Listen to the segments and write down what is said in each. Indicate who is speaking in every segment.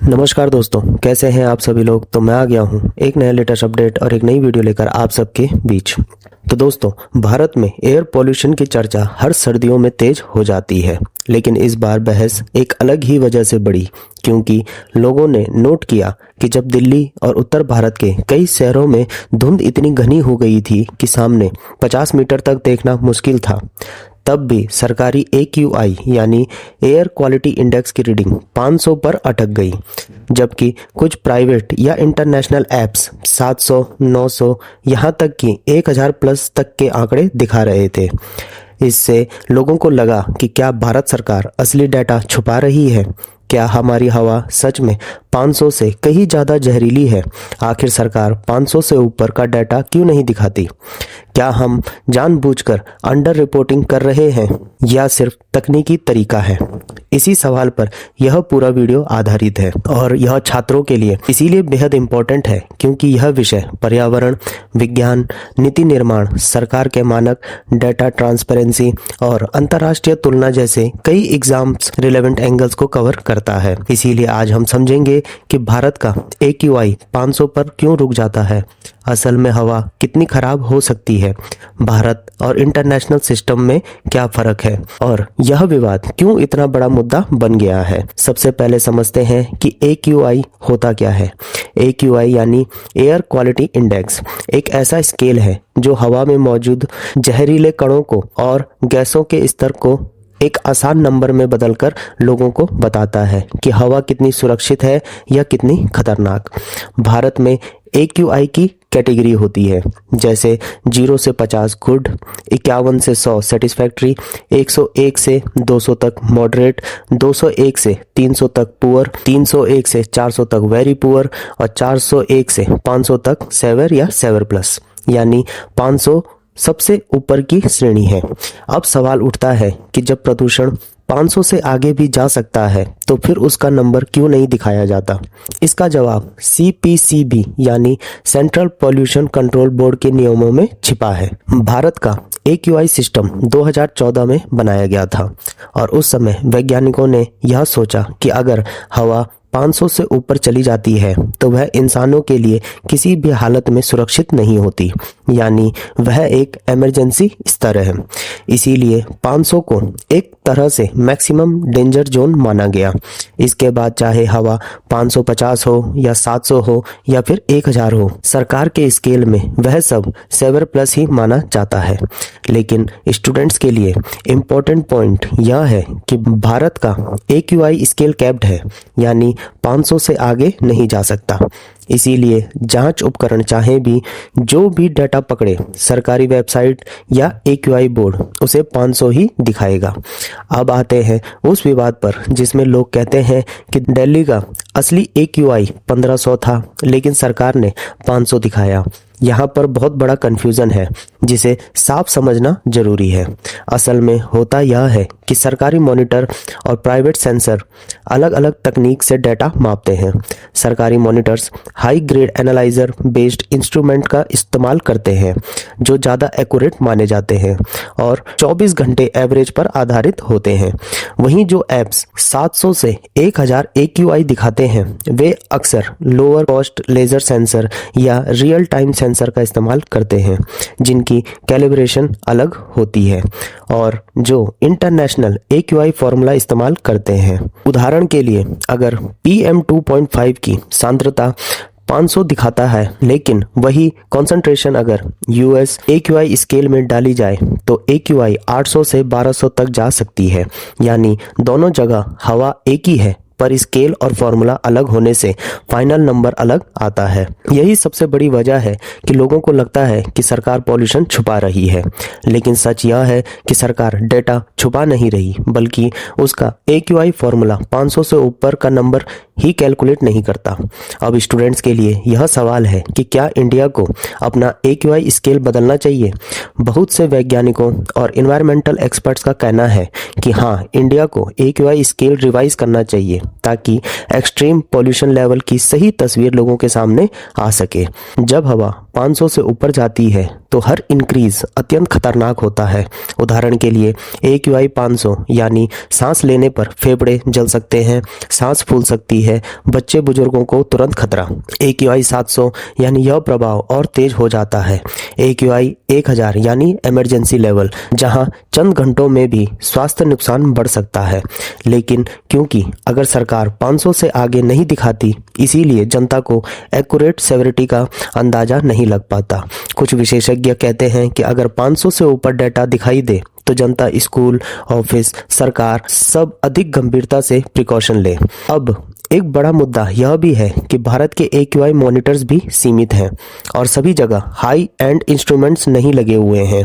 Speaker 1: नमस्कार दोस्तों, कैसे हैं आप सभी लोग। तो मैं आ गया हूं एक नया लेटेस्ट अपडेट और एक नई वीडियो लेकर आप सबके बीच। तो दोस्तों, भारत में एयर पोल्यूशन की चर्चा हर सर्दियों में तेज हो जाती है, लेकिन इस बार बहस एक अलग ही वजह से बढ़ी, क्योंकि लोगों ने नोट किया कि जब दिल्ली और उत्तर भारत के कई शहरों में धुंध इतनी घनी हो गई थी कि सामने 50 मीटर तक देखना मुश्किल था, तब भी सरकारी AQI यानी एयर क्वालिटी इंडेक्स की रीडिंग 500 पर अटक गई, जबकि कुछ प्राइवेट या इंटरनेशनल ऐप्स 700, 900 यहाँ तक कि 1000 प्लस तक के आंकड़े दिखा रहे थे। इससे लोगों को लगा कि क्या भारत सरकार असली डेटा छुपा रही है। क्या हमारी हवा सच में 500 से कहीं ज़्यादा जहरीली है। आखिर सरकार 500 से ऊपर का डाटा क्यों नहीं दिखाती। क्या हम जानबूझकर अंडर रिपोर्टिंग कर रहे हैं या सिर्फ तकनीकी तरीका है। इसी सवाल पर यह पूरा वीडियो आधारित है और यह छात्रों के लिए इसीलिए बेहद इम्पोर्टेंट है, क्योंकि यह विषय पर्यावरण, विज्ञान, नीति निर्माण, सरकार के मानक, डेटा ट्रांसपेरेंसी और अंतर्राष्ट्रीय तुलना जैसे कई एग्जाम्स रिलेवेंट एंगल्स को कवर करता है। इसीलिए आज हम समझेंगे कि भारत का AQI 500 पर क्यों रुक जाता है, असल में हवा कितनी खराब हो सकती है, भारत और इंटरनेशनल सिस्टम में क्या फर्क है और यह विवाद क्यों इतना बड़ा मुद्दा बन गया है। सबसे पहले समझते हैं कि AQI होता क्या है। AQI यानी एयर क्वालिटी इंडेक्स एक ऐसा स्केल है जो हवा में मौजूद जहरीले कणों को और गैसों के स्तर को एक आसान नंबर में बदलकर लोगों को बताता है कि हवा कितनी सुरक्षित है या कितनी खतरनाक। भारत में AQI की कैटेगरी होती है, जैसे 0 से 50 गुड, 51 से 100 सेटिस्फैक्ट्री, 101 से 200 तक मॉडरेट, 201 से 300 तक पुअर, 301 से 400 तक वेरी पुअर और 401 से 500 तक सेवर या सेवर प्लस, यानी 500 सबसे ऊपर की श्रेणी है। अब सवाल उठता है कि जब प्रदूषण 500 से आगे भी जा सकता है तो फिर उसका नंबर क्यों नहीं दिखाया जाता। इसका जवाब CPCB यानी सेंट्रल पॉल्यूशन कंट्रोल बोर्ड के नियमों में छिपा है। भारत का AQI सिस्टम 2014 में बनाया गया था और उस समय वैज्ञानिकों ने यह सोचा कि अगर हवा 500 से ऊपर चली जाती है तो वह इंसानों के लिए किसी भी हालत में सुरक्षित नहीं होती, यानी वह एक इमरजेंसी स्तर है। इसीलिए 500 को एक तरह से मैक्सिमम डेंजर जोन माना गया। इसके बाद चाहे हवा 550 हो या 700 हो या फिर 1000 हो, सरकार के स्केल में वह सब सेवर प्लस ही माना जाता है। लेकिन स्टूडेंट्स के लिए इम्पोर्टेंट पॉइंट यह है कि भारत का AQI स्केल कैप्ड है, यानी 500 से आगे नहीं जा सकता। इसीलिए जांच उपकरण चाहे भी जो भी डाटा पकड़े, सरकारी वेबसाइट या AQI बोर्ड उसे 500 ही दिखाएगा। अब आते हैं उस विवाद पर जिसमें लोग कहते हैं कि दिल्ली का असली AQI 1500 था, लेकिन सरकार ने 500 दिखाया। यहाँ पर बहुत बड़ा कंफ्यूजन है जिसे साफ समझना जरूरी है। असल में होता यह है कि सरकारी मॉनिटर और प्राइवेट सेंसर अलग अलग तकनीक से डाटा मापते हैं। सरकारी monitors high grade analyser based instrument का इस्तेमाल करते हैं जो ज़्यादा एक्यूरेट माने जाते हैं और 24 घंटे एवरेज पर आधारित होते हैं। वहीं जो ऐप्स 700 से 1000 AQI दिखाते हैं वे अक्सर लोअर कॉस्ट लेजर सेंसर या रियल टाइम सेंसर का इस्तेमाल करते हैं, जिनकी कैलिब्रेशन अलग होती है और जो इंटरनेशनल AQI फॉर्मूला इस्तेमाल करते हैं। उदाहरण के लिए, अगर PM2.5 की सांद्रता 500 दिखाता है, लेकिन वही कॉन्सेंट्रेशन अगर US AQI स्केल में डाली जाए तो AQI 800 से 1200 तक जा सकती है। यानी दोनों जगह हवा एक ही है, पर स्केल और फॉर्मूला अलग होने से फाइनल नंबर अलग आता है। यही सबसे बड़ी वजह है कि लोगों को लगता है कि सरकार पॉल्यूशन छुपा रही है, लेकिन सच यह है कि सरकार डेटा छुपा नहीं रही, बल्कि उसका AQI फॉर्मूला 500 से ऊपर का नंबर ही कैलकुलेट नहीं करता। अब स्टूडेंट्स के लिए यह सवाल है कि क्या इंडिया को अपना AQI स्केल बदलना चाहिए। बहुत से वैज्ञानिकों और इन्वायरमेंटल एक्सपर्ट्स का कहना है कि हाँ, इंडिया को AQI स्केल रिवाइज करना चाहिए ताकि एक्सट्रीम पॉल्यूशन लेवल की सही तस्वीर लोगों के सामने आ सके। जब हवा 500 से ऊपर जाती है तो हर इंक्रीज अत्यंत खतरनाक होता है। उदाहरण के लिए AQI 500 यानी सांस लेने पर फेफड़े जल सकते हैं, सांस फूल सकती है, बच्चे बुजुर्गों को तुरंत खतरा। AQI 700 यानी यह प्रभाव और तेज हो जाता है। AQI 1000 यानी इमरजेंसी लेवल, जहां चंद घंटों में भी स्वास्थ्य नुकसान बढ़ सकता है। लेकिन क्योंकि अगर सरकार 500 से आगे नहीं दिखाती, इसीलिए जनता को एक्यूरेट सेवरिटी का अंदाजा नहीं लग पाता। कुछ विशेषज्ञ कहते हैं कि अगर 500 से ऊपर डेटा दिखाई दे तो जनता, स्कूल, ऑफिस, सरकार सब अधिक गंभीरता से प्रिकॉशन ले। अब एक बड़ा मुद्दा यह भी है कि भारत के AQI मॉनिटर्स भी सीमित हैं और सभी जगह हाई एंड इंस्ट्रूमेंट्स नहीं लगे हुए हैं।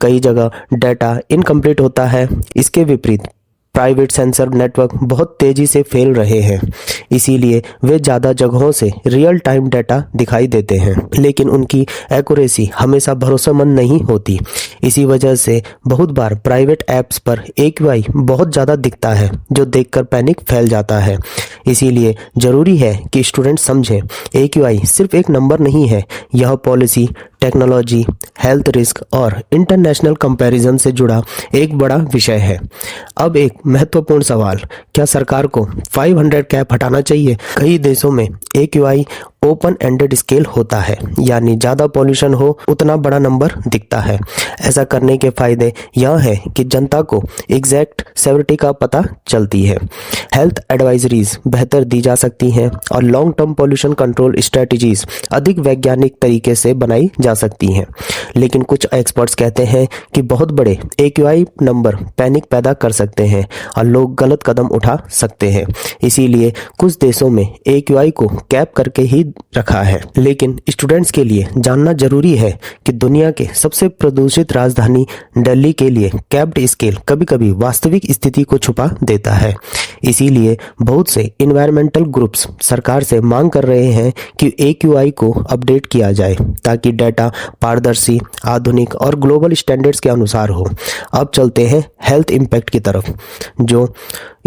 Speaker 1: कई जगह डेटा इनकम्प्लीट होता है। इसके विपरीत प्राइवेट सेंसर नेटवर्क बहुत तेजी से फैल रहे हैं, इसीलिए वे ज़्यादा जगहों से रियल टाइम डेटा दिखाई देते हैं, लेकिन उनकी एक्यूरेसी हमेशा भरोसेमंद नहीं होती। इसी वजह से बहुत बार प्राइवेट ऐप्स पर AQI बहुत ज़्यादा दिखता है, जो देखकर पैनिक फैल जाता है। इसीलिए ज़रूरी है कि स्टूडेंट समझें, AQI सिर्फ एक नंबर नहीं है, यह पॉलिसी, टेक्नोलॉजी, हेल्थ रिस्क और इंटरनेशनल कंपैरिजन से जुड़ा एक बड़ा विषय है। अब एक महत्वपूर्ण सवाल, क्या सरकार को 500 कैप हटाना चाहिए? कई देशों में AQI ओपन एंडेड स्केल होता है, यानी ज़्यादा पॉल्यूशन हो उतना बड़ा नंबर दिखता है। ऐसा करने के फायदे यह है कि जनता को एग्जैक्ट सेवरिटी का पता चलती है, हेल्थ एडवाइजरीज बेहतर दी जा सकती हैं और long term pollution control strategies अधिक वैज्ञानिक तरीके से बनाई जा सकती हैं। लेकिन कुछ एक्सपर्ट्स कहते हैं कि बहुत बड़े AQI नंबर पैनिक पैदा कर सकते हैं और लोग गलत कदम उठा सकते हैं। इसीलिए कुछ देशों में AQI को कैप करके ही रखा है। लेकिन स्टूडेंट्स के लिए जानना जरूरी है कि दुनिया के सबसे प्रदूषित राजधानी दिल्ली के लिए कैप्ड स्केल कभी-कभी वास्तविक स्थिति को छुपा देता है। इसीलिए बहुत से इन्वायरमेंटल ग्रुप्स सरकार से मांग कर रहे हैं कि AQI को अपडेट किया जाए ताकि डेटा पारदर्शी, आधुनिक और ग्लोबल स्टैंडर्ड्स के अनुसार हो। अब चलते हैं हेल्थ इम्पैक्ट की तरफ, जो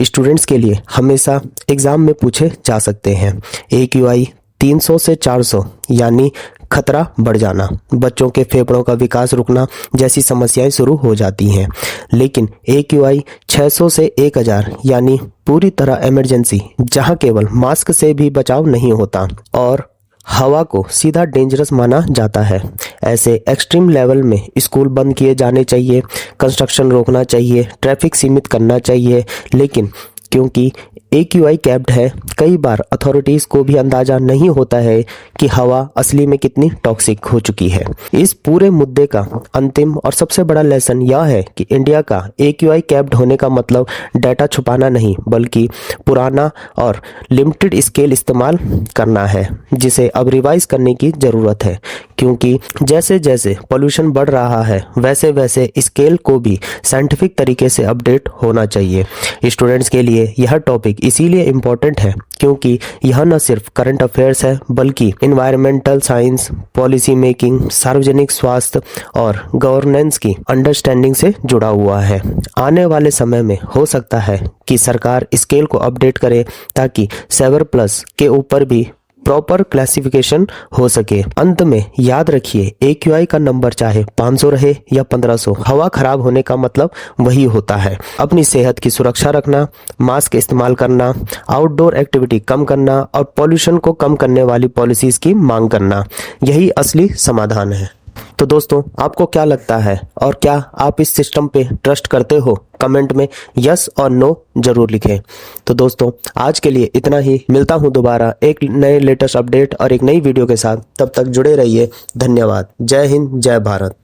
Speaker 1: स्टूडेंट्स के लिए हमेशा एग्जाम में पूछे जा सकते हैं। AQI 300 से 400 यानी खतरा बढ़ जाना, बच्चों के फेफड़ों का विकास रुकना जैसी समस्याएं शुरू हो जाती हैं। लेकिन AQI 600 से 1000 यानी पूरी तरह इमरजेंसी, जहां केवल मास्क से भी बचाव नहीं होता और हवा को सीधा डेंजरस माना जाता है। ऐसे एक्सट्रीम लेवल में स्कूल बंद किए जाने चाहिए, कंस्ट्रक्शन रोकना चाहिए, ट्रैफिक सीमित करना चाहिए। लेकिन क्योंकि AQI कैप्ड है, कई बार अथॉरिटीज़ को भी अंदाज़ा नहीं होता है कि हवा असली में कितनी टॉक्सिक हो चुकी है। इस पूरे मुद्दे का अंतिम और सबसे बड़ा लेसन यह है कि इंडिया का AQI कैप्ड होने का मतलब डेटा छुपाना नहीं, बल्कि पुराना और लिमिटेड स्केल इस्तेमाल करना है, जिसे अब रिवाइज करने की ज़रूरत है। क्योंकि जैसे जैसे पोल्यूशन बढ़ रहा है, वैसे वैसे स्केल को भी साइंटिफिक तरीके से अपडेट होना चाहिए। स्टूडेंट्स के लिए यह टॉपिक इसीलिए इम्पोर्टेंट है क्योंकि यह न सिर्फ करंट अफेयर्स है, बल्कि एनवायरमेंटल साइंस, पॉलिसी मेकिंग, सार्वजनिक स्वास्थ्य और गवर्नेंस की अंडरस्टैंडिंग से जुड़ा हुआ है। आने वाले समय में हो सकता है कि सरकार स्केल को अपडेट करे ताकि 7+ के ऊपर भी प्रॉपर क्लासिफिकेशन हो सके। अंत में याद रखिए, AQI का नंबर चाहे 500 रहे या 1500, हवा खराब होने का मतलब वही होता है। अपनी सेहत की सुरक्षा रखना, मास्क इस्तेमाल करना, आउटडोर एक्टिविटी कम करना और पॉल्यूशन को कम करने वाली पॉलिसीज की मांग करना, यही असली समाधान है। तो दोस्तों, आपको क्या लगता है और क्या आप इस सिस्टम पे ट्रस्ट करते हो? कमेंट में यस और नो जरूर लिखें। तो दोस्तों, आज के लिए इतना ही। मिलता हूं दोबारा एक नए लेटेस्ट अपडेट और एक नई वीडियो के साथ। तब तक जुड़े रहिए। धन्यवाद। जय हिंद, जय भारत।